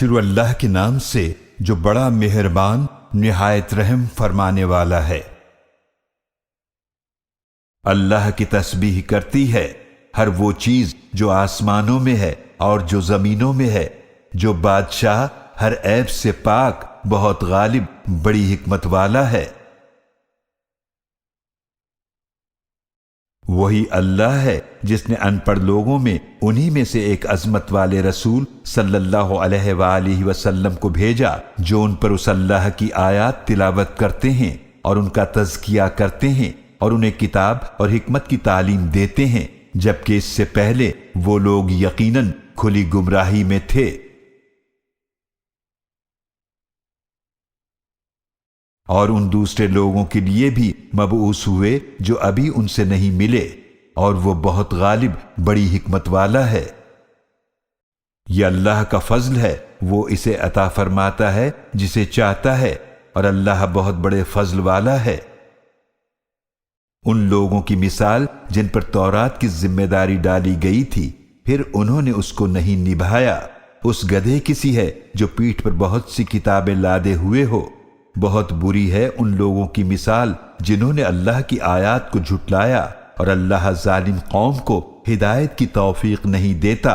شروع اللہ کے نام سے جو بڑا مہربان نہایت رحم فرمانے والا ہے۔ اللہ کی تسبیح کرتی ہے ہر وہ چیز جو آسمانوں میں ہے اور جو زمینوں میں ہے، جو بادشاہ ہر عیب سے پاک، بہت غالب، بڑی حکمت والا ہے۔ وہی اللہ ہے جس نے ان پڑھ لوگوں میں انہی میں سے ایک عظمت والے رسول صلی اللہ علیہ وآلہ وسلم کو بھیجا جو ان پر اس اللہ کی آیات تلاوت کرتے ہیں اور ان کا تزکیہ کرتے ہیں اور انہیں کتاب اور حکمت کی تعلیم دیتے ہیں، جبکہ اس سے پہلے وہ لوگ یقیناً کھلی گمراہی میں تھے۔ اور ان دوسرے لوگوں کے لیے بھی مبعوث ہوئے جو ابھی ان سے نہیں ملے، اور وہ بہت غالب، بڑی حکمت والا ہے۔ یہ اللہ کا فضل ہے، وہ اسے عطا فرماتا ہے جسے چاہتا ہے، اور اللہ بہت بڑے فضل والا ہے۔ ان لوگوں کی مثال جن پر تورات کی ذمہ داری ڈالی گئی تھی، پھر انہوں نے اس کو نہیں نبھایا، اس گدھے کسی ہے جو پیٹھ پر بہت سی کتابیں لادے ہوئے ہو۔ بہت بری ہے ان لوگوں کی مثال جنہوں نے اللہ کی آیات کو جھٹلایا، اور اللہ ظالم قوم کو ہدایت کی توفیق نہیں دیتا۔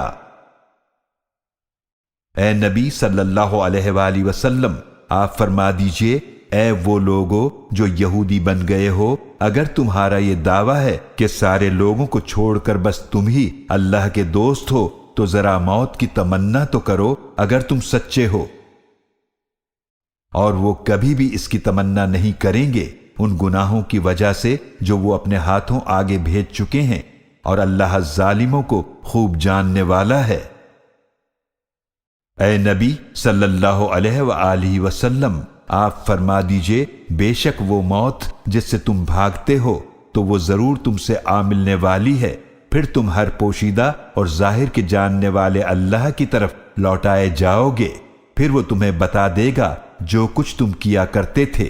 اے نبی صلی اللہ علیہ وآلہ وسلم، آپ فرما دیجئے، اے وہ لوگو جو یہودی بن گئے ہو، اگر تمہارا یہ دعویٰ ہے کہ سارے لوگوں کو چھوڑ کر بس تم ہی اللہ کے دوست ہو، تو ذرا موت کی تمنا تو کرو اگر تم سچے ہو۔ اور وہ کبھی بھی اس کی تمنا نہیں کریں گے ان گناہوں کی وجہ سے جو وہ اپنے ہاتھوں آگے بھیج چکے ہیں، اور اللہ ظالموں کو خوب جاننے والا ہے۔ اے نبی صلی اللہ علیہ وآلہ وسلم، آپ فرما دیجئے، بے شک وہ موت جس سے تم بھاگتے ہو تو وہ ضرور تم سے آ ملنے والی ہے، پھر تم ہر پوشیدہ اور ظاہر کے جاننے والے اللہ کی طرف لوٹائے جاؤ گے، پھر وہ تمہیں بتا دے گا جو کچھ تم کیا کرتے تھے۔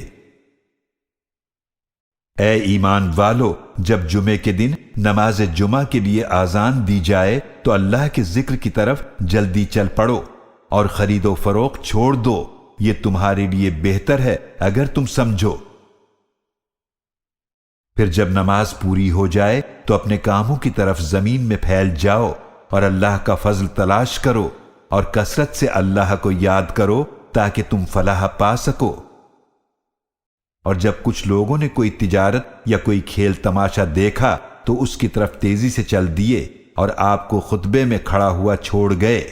اے ایمان والو، جب جمعے کے دن نماز جمعہ کے لیے آذان دی جائے تو اللہ کے ذکر کی طرف جلدی چل پڑو اور خرید و فروخت چھوڑ دو، یہ تمہارے لیے بہتر ہے اگر تم سمجھو۔ پھر جب نماز پوری ہو جائے تو اپنے کاموں کی طرف زمین میں پھیل جاؤ اور اللہ کا فضل تلاش کرو اور کثرت سے اللہ کو یاد کرو تاکہ تم فلاح پا سکو۔ اور جب کچھ لوگوں نے کوئی تجارت یا کوئی کھیل تماشا دیکھا تو اس کی طرف تیزی سے چل دیے اور آپ کو خطبے میں کھڑا ہوا چھوڑ گئے۔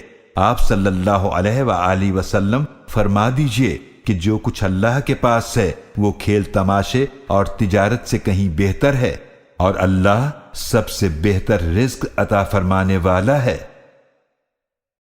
آپ صلی اللہ علیہ وآلہ وسلم فرما دیجئے کہ جو کچھ اللہ کے پاس ہے وہ کھیل تماشے اور تجارت سے کہیں بہتر ہے، اور اللہ سب سے بہتر رزق عطا فرمانے والا ہے۔